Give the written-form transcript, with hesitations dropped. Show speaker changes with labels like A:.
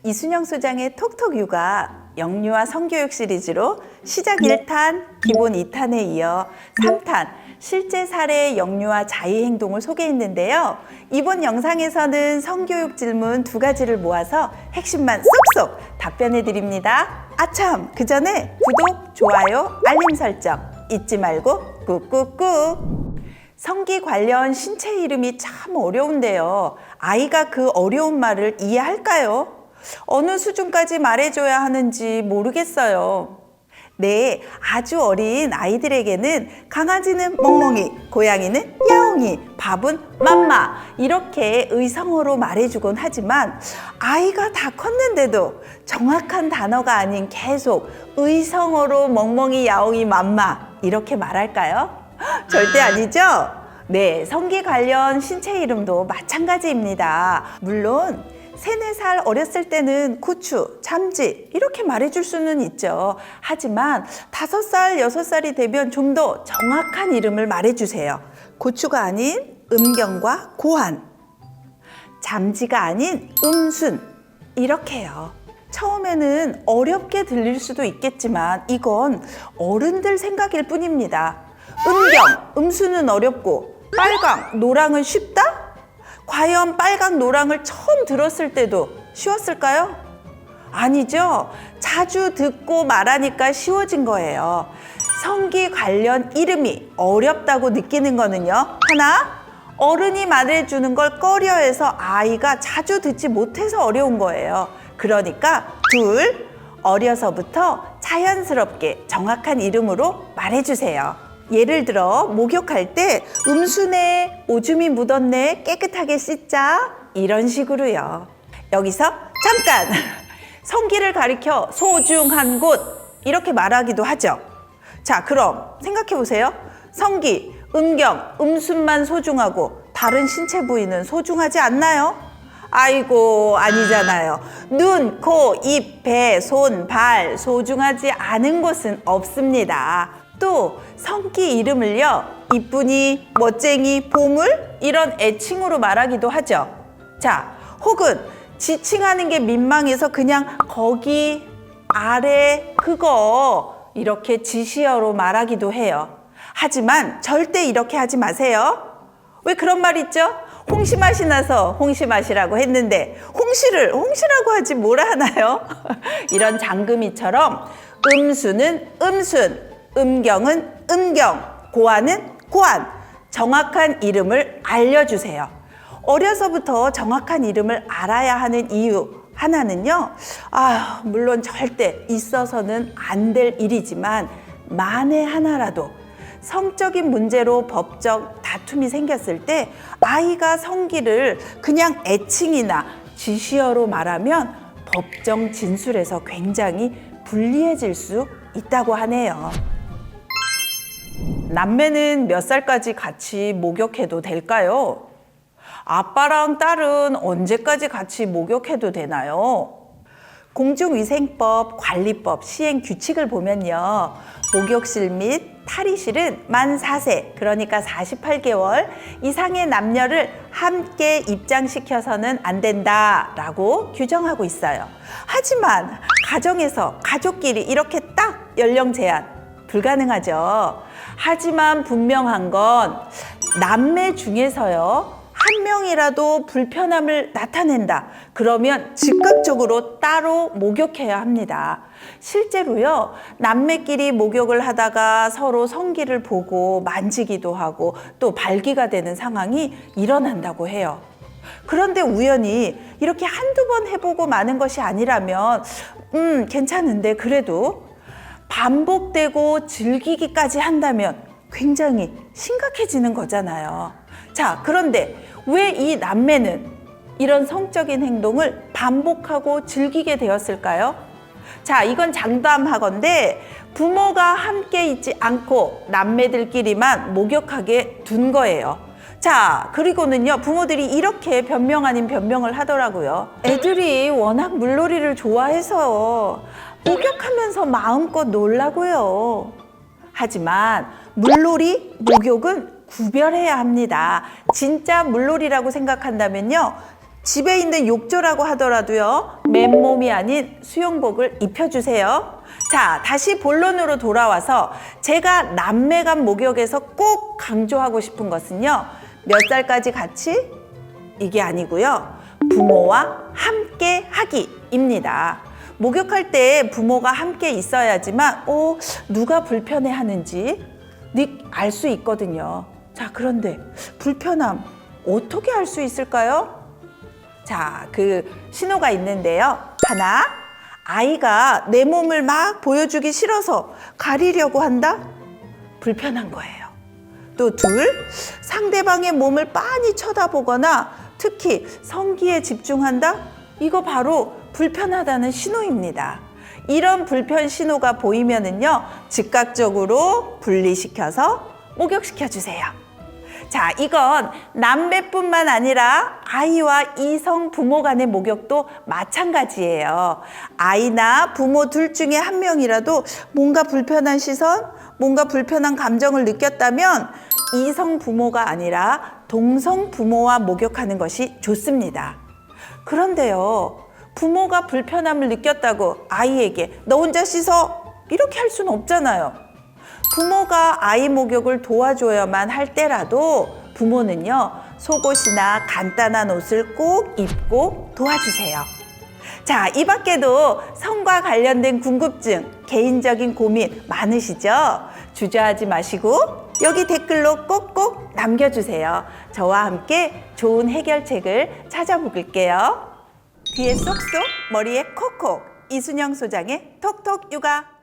A: 이순영 소장의 톡톡 육아 영유아 성교육 시리즈로 시작 1탄, 기본 2탄에 이어 3탄 실제 사례 영유아 자위 행동을 소개했는데요. 이번 영상에서는 성교육 질문 2가지를 모아서 핵심만 쏙쏙 답변해 드립니다. 아참, 그 전에 구독, 좋아요, 알림 설정 잊지 말고 꾹꾹꾹. 성기 관련 신체 이름이 참 어려운데요. 아이가 그 어려운 말을 이해할까요? 어느 수준까지 말해줘야 하는지 모르겠어요. 네, 아주 어린 아이들에게는 강아지는 멍멍이, 고양이는 야옹이, 밥은 맘마 이렇게 의성어로 말해주곤 하지만 아이가 다 컸는데도 정확한 단어가 아닌 계속 의성어로 멍멍이, 야옹이, 맘마 이렇게 말할까요? 절대 아니죠? 네, 성기 관련 신체 이름도 마찬가지입니다. 물론 3, 4살 어렸을 때는 고추, 참지 이렇게 말해줄 수는 있죠. 하지만 5살, 6살이 되면 좀 더 정확한 이름을 말해주세요. 고추가 아닌 음경과 고환, 잠지가 아닌 음순 이렇게요. 처음에는 어렵게 들릴 수도 있겠지만 이건 어른들 생각일 뿐입니다. 음경, 음수는 어렵고 빨강, 노랑은 쉽다? 과연 빨강, 노랑을 처음 들었을 때도 쉬웠을까요? 아니죠. 자주 듣고 말하니까 쉬워진 거예요. 성기 관련 이름이 어렵다고 느끼는 거는요. 하나, 어른이 말해주는 걸 꺼려해서 아이가 자주 듣지 못해서 어려운 거예요. 그러니까 둘, 어려서부터 자연스럽게 정확한 이름으로 말해주세요. 예를 들어 목욕할 때 음수네, 오줌이 묻었네, 깨끗하게 씻자 이런 식으로요. 여기서 잠깐! 성기를 가리켜 소중한 곳 이렇게 말하기도 하죠. 자, 그럼 생각해 보세요. 성기, 음경, 음순만 소중하고 다른 신체 부위는 소중하지 않나요? 아이고, 아니잖아요. 눈, 코, 입, 배, 손, 발 소중하지 않은 곳은 없습니다. 또 성기 이름을요, 이쁜이, 멋쟁이, 보물 이런 애칭으로 말하기도 하죠. 자, 혹은 지칭하는 게 민망해서 그냥 거기, 아래, 그거 이렇게 지시어로 말하기도 해요. 하지만 절대 이렇게 하지 마세요. 왜 그런 말 있죠? 홍시맛이 나서 홍시맛이라고 했는데 홍시를 홍시라고 하지 뭐라 하나요? 이런 장금이처럼 음수는 음순, 음경은 음경, 고환은 고환, 정확한 이름을 알려주세요. 어려서부터 정확한 이름을 알아야 하는 이유 하나는요, 물론 절대 있어서는 안 될 일이지만 만에 하나라도 성적인 문제로 법적 다툼이 생겼을 때 아이가 성기를 그냥 애칭이나 지시어로 말하면 법정 진술에서 굉장히 불리해질 수 있다고 하네요. 남매는 몇 살까지 같이 목욕해도 될까요? 아빠랑 딸은 언제까지 같이 목욕해도 되나요? 공중위생법 관리법 시행 규칙을 보면요. 목욕실 및 탈의실은 만 4세, 그러니까 48개월 이상의 남녀를 함께 입장시켜서는 안 된다라고 규정하고 있어요. 하지만 가정에서 가족끼리 이렇게 딱 연령 제한 불가능하죠. 하지만 분명한 건 남매 중에서요, 한 명이라도 불편함을 나타낸다. 그러면 즉각적으로 따로 목욕해야 합니다. 실제로요, 남매끼리 목욕을 하다가 서로 성기를 보고 만지기도 하고 또 발기가 되는 상황이 일어난다고 해요. 그런데 우연히 이렇게 한두 번 해보고 마는 것이 아니라면 괜찮은데 그래도 반복되고 즐기기까지 한다면 굉장히 심각해지는 거잖아요. 자, 그런데 왜 이 남매는 이런 성적인 행동을 반복하고 즐기게 되었을까요? 자, 이건 장담하건대 부모가 함께 있지 않고 남매들끼리만 목욕하게 둔 거예요. 자, 그리고는요, 부모들이 이렇게 변명 아닌 변명을 하더라고요. 애들이 워낙 물놀이를 좋아해서 목욕하면서 마음껏 놀라고요. 하지만 물놀이, 목욕은 구별해야 합니다. 진짜 물놀이라고 생각한다면요, 집에 있는 욕조라고 하더라도요, 맨몸이 아닌 수영복을 입혀주세요. 자, 다시 본론으로 돌아와서 제가 남매간 목욕에서 꼭 강조하고 싶은 것은요, 몇 살까지 같이? 이게 아니고요, 부모와 함께 하기입니다. 목욕할 때 부모가 함께 있어야지만 누가 불편해하는지 알 수 있거든요. 자, 그런데 불편함 어떻게 알 수 있을까요? 자, 그 신호가 있는데요. 하나, 아이가 내 몸을 막 보여주기 싫어서 가리려고 한다? 불편한 거예요. 또 둘, 상대방의 몸을 빤히 쳐다보거나 특히 성기에 집중한다? 이거 바로 불편하다는 신호입니다. 이런 불편 신호가 보이면은요, 즉각적으로 분리시켜서 목욕시켜 주세요. 자, 이건 남매뿐만 아니라 아이와 이성 부모 간의 목욕도 마찬가지예요. 아이나 부모 둘 중에 한 명이라도 뭔가 불편한 시선, 뭔가 불편한 감정을 느꼈다면 이성 부모가 아니라 동성 부모와 목욕하는 것이 좋습니다. 그런데요, 부모가 불편함을 느꼈다고 아이에게 너 혼자 씻어 이렇게 할 수는 없잖아요. 부모가 아이 목욕을 도와줘야만 할 때라도 부모는요, 속옷이나 간단한 옷을 꼭 입고 도와주세요. 자, 이 밖에도 성과 관련된 궁금증, 개인적인 고민 많으시죠? 주저하지 마시고 여기 댓글로 꼭꼭 남겨주세요. 저와 함께 좋은 해결책을 찾아볼게요. 뒤에 쏙쏙, 머리에 콕콕, 이순영 소장의 톡톡 육아.